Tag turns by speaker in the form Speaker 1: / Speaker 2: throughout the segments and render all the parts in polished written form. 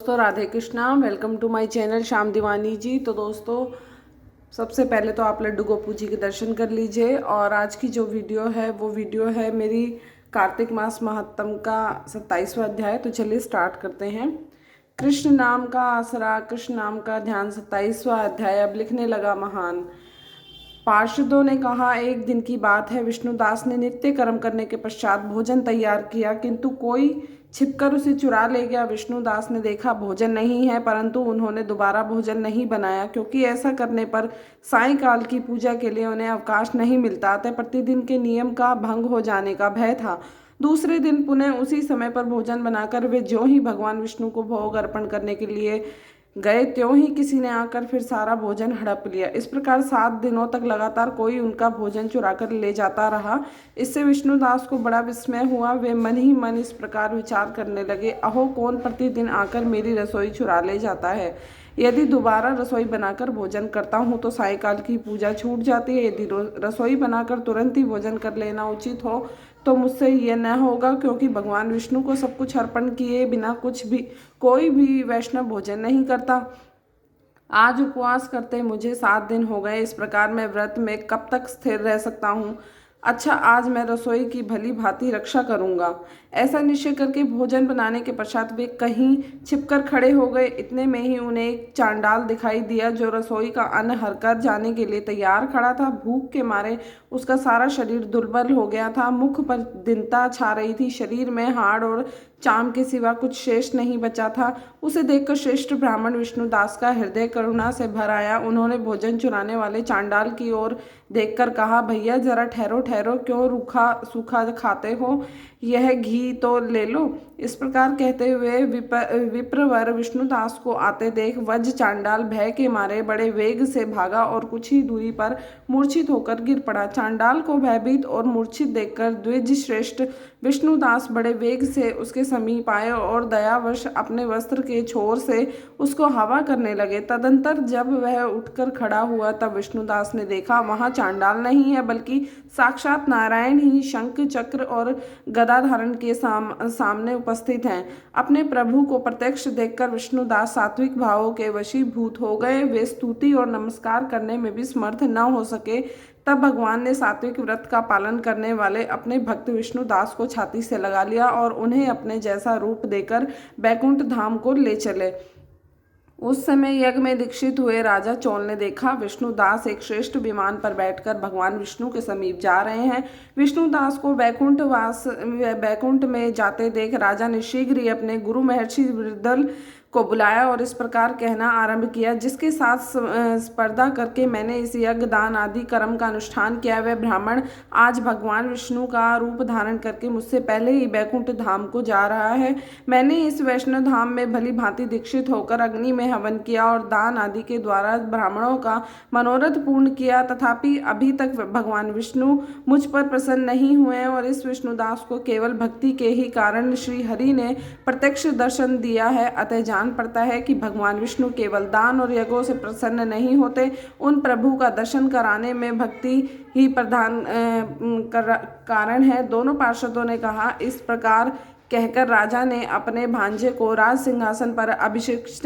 Speaker 1: दोस्तों Radhe Krishna, welcome to my channel Shyam Diwani ji. तो दोस्तों सबसे पहले तो आप लड्डू गोपू जी के दर्शन कर लीजिए। और आज की जो वीडियो है वो वीडियो है मेरी कार्तिक मास महात्म का 27वां अध्याय। तो चलिए स्टार्ट करते हैं। कृष्ण नाम का आसरा, कृष्ण नाम का ध्यान, 27वां अध्याय अब लिखने लगा महान। पार्षदों ने कहा, एक दिन की बात है, विष्णुदास ने नित्य कर्म करने के पश्चात भोजन तैयार किया, किंतु कोई छिपकर उसे चुरा ले गया। विष्णुदास ने देखा भोजन नहीं है, परंतु उन्होंने दोबारा भोजन नहीं बनाया, क्योंकि ऐसा करने पर सायंकाल की पूजा के लिए उन्हें अवकाश नहीं मिलता। अतः प्रतिदिन के नियम का भंग हो जाने का भय था। दूसरे दिन पुनः उसी समय पर भोजन बनाकर वे ज्यों ही भगवान विष्णु को भोग अर्पण करने के लिए गए, त्यों ही किसी ने आकर फिर सारा भोजन हड़प लिया। इस प्रकार 7 दिनों तक लगातार कोई उनका भोजन चुरा कर ले जाता रहा। इससे विष्णुदास को बड़ा विस्मय हुआ। वे मन ही मन इस प्रकार विचार करने लगे, अहो कौन प्रतिदिन आकर मेरी रसोई चुरा ले जाता है। यदि दोबारा रसोई बनाकर भोजन करता हूँ तो सायंकाल की पूजा छूट जाती है। यदि रसोई बनाकर तुरंत ही भोजन कर लेना उचित हो तो मुझसे ये न होगा, क्योंकि भगवान विष्णु को सब कुछ अर्पण किए बिना कोई भी वैष्णव भोजन नहीं करता। आज उपवास करते मुझे 7 दिन हो गए। इस प्रकार मैं व्रत में कब तक स्थिर रह सकता हूँ। अच्छा, आज मैं रसोई की भली भांति रक्षा करूंगा। ऐसा निश्चय करके भोजन बनाने के पश्चात वे कहीं छिपकर खड़े हो गए। इतने में ही उन्हें एक चांडाल दिखाई दिया, जो रसोई का अन्न हरकर जाने के लिए तैयार खड़ा था। भूख के मारे उसका सारा शरीर दुर्बल हो गया था। मुख पर दीनता छा रही थी। शरीर में हाड़ और चाम के सिवा कुछ शेष नहीं बचा था। उसे देखकर श्रेष्ठ ब्राह्मण विष्णुदास का हृदय करुणा से भर आया। उन्होंने भोजन चुराने वाले चांडाल की ओर देखकर कहा, भैया जरा ठहरो ठहरो, क्यों रूखा सूखा खाते हो, यह घी तो ले लो। इस प्रकार कहते हुए विप्रवर विष्णुदास को आते देख वज्र चांडाल भय के मारे बड़े वेग से भागा और कुछ ही दूरी पर मूर्छित होकर गिर पड़ा। चांडाल को भयभीत और मूर्छित देखकर द्विज श्रेष्ठ विष्णुदास बड़े वेग से उसके समीप आए और दयावश अपने वस्त्र के छोर से उसको हवा करने लगे। तदंतर जब वह उठकर खड़ा हुआ तब विष्णुदास ने देखा वहां चांडाल नहीं है, बल्कि साक्षात नारायण ही शंख चक्र और गदा धारण के सामने उपस्थित हैं। अपने प्रभु को प्रत्यक्ष देखकर विष्णुदास सात्विक भावों के वशीभूत हो गए। वे स्तुति और नमस्कार करने में भी समर्थ न हो सके। तब भगवान ने सात्विक व्रत का पालन करने वाले अपने भक्त विष्णुदास को छाती से लगा लिया और उन्हें अपने जैसा रूप देकर बैकुंठ धाम को ले चले। उस समय यज्ञ में दीक्षित हुए राजा चोल ने देखा विष्णुदास एक श्रेष्ठ विमान पर बैठकर भगवान विष्णु के समीप जा रहे हैं। विष्णुदास को बैकुंठ में जाते देख राजा ने शीघ्र ही अपने गुरु महर्षि वृद्धल को बुलाया और इस प्रकार कहना आरंभ किया, जिसके साथ स्पर्धा करके मैंने इस यज्ञ दान आदि कर्म का अनुष्ठान किया, वह ब्राह्मण आज भगवान विष्णु का रूप धारण करके मुझसे पहले ही बैकुंठ धाम को जा रहा है। मैंने इस वैष्णव धाम में भली भांति दीक्षित होकर अग्नि में हवन किया और दान आदि के द्वारा ब्राह्मणों का मनोरथ पूर्ण किया, तथापि अभी तक भगवान विष्णु मुझ पर प्रसन्न नहीं हुए और इस विष्णुदास को केवल भक्ति के ही कारण श्री हरि ने प्रत्यक्ष दर्शन दिया है। अतः जान पड़ता है कि भगवान विष्णु केवल दान और यज्ञों से प्रसन्न नहीं होते, उन प्रभु का दर्शन कराने में भक्ति ही प्रधान कारण है। दोनों पार्षदों ने कहा। इस प्रकार कहकर राजा ने अपने भांजे को राज सिंहासन पर अभिषिक्त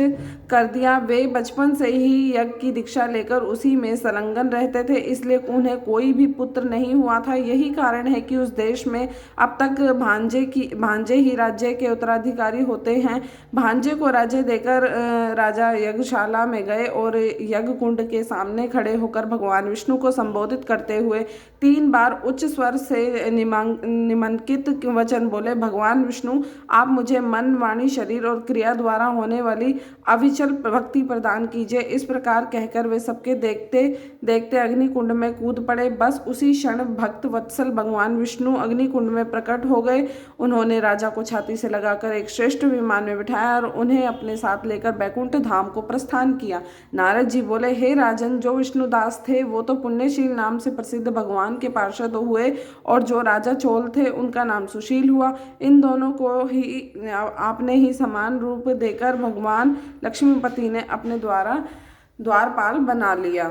Speaker 1: कर दिया। वे बचपन से ही यज्ञ की दीक्षा लेकर उसी में संलग्न रहते थे, इसलिए उन्हें कोई भी पुत्र नहीं हुआ था। यही कारण है कि उस देश में अब तक भांजे ही राज्य के उत्तराधिकारी होते हैं। भांजे को राज्य देकर राजा यज्ञशाला में गए और यज्ञ कुंड के सामने खड़े होकर भगवान विष्णु को संबोधित करते हुए 3 बार उच्च स्वर से निम्नलिखित वचन बोले, भगवान विष्णु आप मुझे मन वाणी शरीर और क्रिया द्वारा होने वाली अविचल भक्ति प्रदान कीजिए। इस प्रकार कहकर वे सबके देखते देखते अग्निकुंड में कूद पड़े। बस उसी क्षण भक्त वत्सल भगवान विष्णु अग्निकुंड में प्रकट हो गए। उन्होंने राजा को छाती से लगाकर एक श्रेष्ठ विमान में बिठाया और उन्हें अपने साथ लेकर बैकुंठ धाम को प्रस्थान किया। नारद जी बोले, हे राजन, जो विष्णुदास थे वो तो पुण्यशील नाम से प्रसिद्ध भगवान के पार्षद हुए और जो राजा चोल थे उनका नाम सुशील हुआ। इन दोनों को ही आपने ही समान रूप देकर भगवान लक्ष्मीपति ने अपने द्वारपाल बना लिया।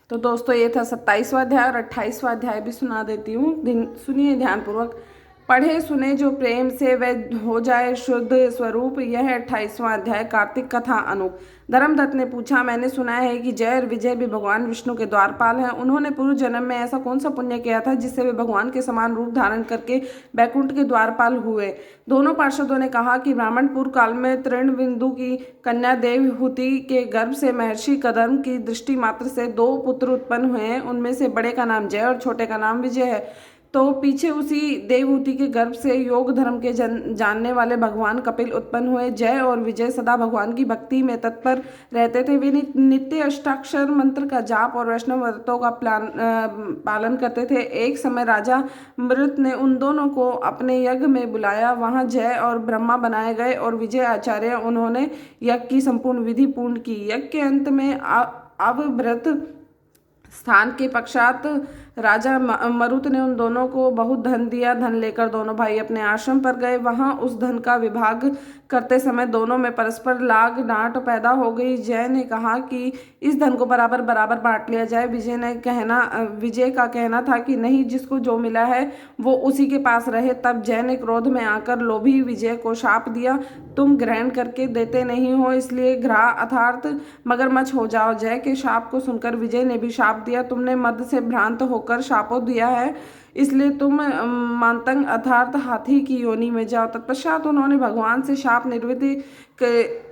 Speaker 1: तो दोस्तों ये था 27वां अध्याय और 28वां अध्याय भी सुना देती हूँ, सुनिए ध्यानपूर्वक। पढ़े सुने जो प्रेम से वह हो जाए शुद्ध स्वरूप। यह है 28वां अध्याय कार्तिक कथा अनूप। धर्मदत्त ने पूछा, मैंने सुना है कि जय और विजय भी भगवान विष्णु के द्वारपाल हैं। उन्होंने पूर्व जन्म में ऐसा कौन सा पुण्य किया था जिससे वे भगवान के समान रूप धारण करके बैकुंठ के द्वारपाल हुए। दोनों पार्षदों ने कहा कि ब्राह्मण पूर्व काल में तृणबिंदु की कन्या देवहूति के गर्भ से महर्षि कदम की दृष्टि मात्र से 2 पुत्र उत्पन्न हुए हैं। उनमें से बड़े का नाम जय और छोटे का नाम विजय है। तो पीछे उसी देवहूति के गर्भ से योग धर्म के जानने वाले भगवान कपिल उत्पन्न हुए। जय और विजय सदा भगवान की भक्ति में तत्पर रहते थे। वे नित्य अष्टाक्षर मंत्र का जाप और वैष्णव व्रतों का पालन करते थे। एक समय राजा मृत ने उन दोनों को अपने यज्ञ में बुलाया। वहां जय और ब्रह्मा बनाए गए और विजय आचार्य उन्होंने यज्ञ की संपूर्ण विधि पूर्ण की। यज्ञ के अंत में अवव्रत स्थान के पश्चात राजा मरुत ने उन दोनों को बहुत धन दिया। धन लेकर दोनों भाई अपने आश्रम पर गए। वहां उस धन का विभाग करते समय दोनों में परस्पर लाग डांट पैदा हो गई। जय ने कहा कि इस धन को बराबर बराबर बांट लिया जाए। विजय का कहना था कि नहीं, जिसको जो मिला है वो उसी के पास रहे। तब जय ने क्रोध में आकर लोभी विजय को शाप दिया, तुम ग्रहण करके देते नहीं हो, इसलिए ग्राह अर्थात मगरमच्छ हो जाओ। जय के शाप को सुनकर विजय ने भी शाप दिया, तुमने मद से भ्रांत होकर शापों दिया है, इसलिए तुम मांतंग अर्थात हाथी की योनि में जाओ। तत्पश्चात उन्होंने भगवान से शाप निवृत्ति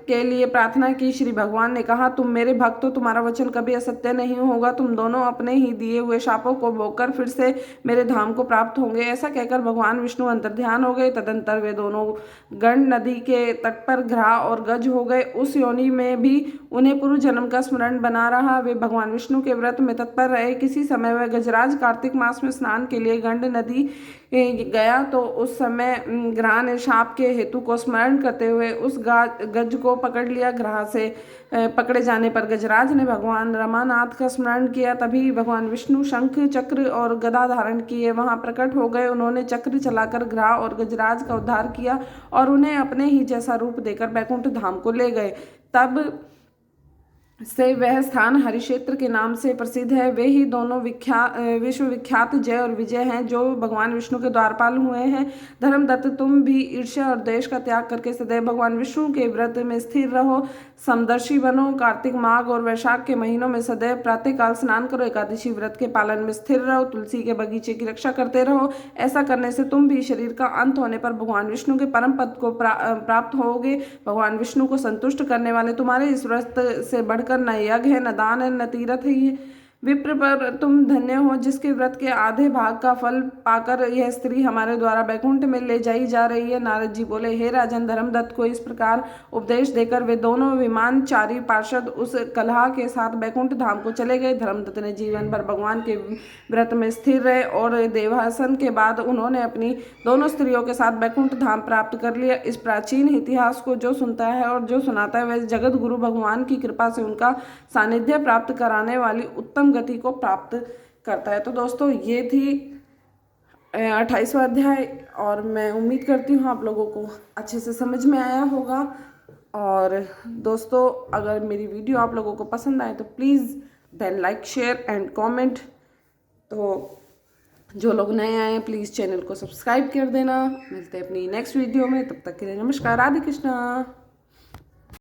Speaker 1: के लिए प्रार्थना की। श्री भगवान ने कहा, तुम मेरे भक्त हो, तुम्हारा वचन कभी असत्य नहीं होगा। तुम दोनों अपने ही दिए हुए शापों को भोगकर फिर से मेरे धाम को प्राप्त होंगे। ऐसा कहकर भगवान विष्णु अंतर्ध्यान हो गए। तदंतर वे दोनों गंड नदी के तट पर घ्रा और गज हो गए। उस योनि में भी उन्हें पूर्व जन्म का स्मरण बना रहा। वे भगवान विष्णु के व्रत में तत्पर रहे। किसी समय वह गजराज कार्तिक मास में स्नान के लिए गंड नदी गया तो उस समय ग्रह ने शाप के हेतु को स्मरण करते हुए उस गज को पकड़ लिया। ग्रह से पकड़े जाने पर गजराज ने भगवान रमानाथ का स्मरण किया। तभी भगवान विष्णु शंख चक्र और गदा धारण किए वहां प्रकट हो गए। उन्होंने चक्र चलाकर ग्रह और गजराज का उद्धार किया और उन्हें अपने ही जैसा रूप देकर बैकुंठ धाम को ले गए। तब से वह स्थान हरिक्षेत्र के नाम से प्रसिद्ध है। वे ही दोनों विश्व विख्यात जय और विजय हैं जो भगवान विष्णु के द्वारपाल हुए हैं। धर्मदत्त, तुम भी ईर्ष्या और द्वेष का त्याग करके सदैव भगवान विष्णु के व्रत में स्थिर रहो, समदर्शी बनो। कार्तिक माघ और वैशाख के महीनों में सदैव प्रातःकाल स्नान करो, एकादशी व्रत के पालन में स्थिर रहो, तुलसी के बगीचे की रक्षा करते रहो। ऐसा करने से तुम भी शरीर का अंत होने पर भगवान विष्णु के परम पद को प्राप्त होगे। भगवान विष्णु को संतुष्ट करने वाले तुम्हारे इस व्रत से बढ़कर न यज्ञ है, न दान है, न तीर्थ है। विप्र पर तुम धन्य हो जिसके व्रत के आधे भाग का फल पाकर यह स्त्री हमारे द्वारा बैकुंठ में ले जाई जा रही है। नारद जी बोले, हे राजन, धर्मदत्त को इस प्रकार उपदेश देकर वे दोनों विमानचारी पार्षद उस कलहा के साथ बैकुंठ धाम को चले गए। धर्मदत्त ने जीवन भर भगवान के व्रत में स्थिर रहे और देवासन के बाद उन्होंने अपनी दोनों स्त्रियों के साथ बैकुंठ धाम प्राप्त कर लिया। इस प्राचीन इतिहास को जो सुनता है और जो सुनाता है वह जगत गुरु भगवान की कृपा से उनका सानिध्य प्राप्त कराने वाली उत्तम गति को प्राप्त करता है। तो दोस्तों, ये थी 28वां अध्याय और मैं उम्मीद करती हूँ आप लोगों को अच्छे से समझ में आया होगा। और दोस्तों, अगर मेरी वीडियो आप लोगों को पसंद आए तो please then like, share and comment. तो जो लोग नए आए हैं प्लीज़ चैनल को सब्सक्राइब कर देना। मिलते हैं अपनी नेक्स्ट वीडियो में, तब तक के लिए नमस्कार, राधे कृष्णा।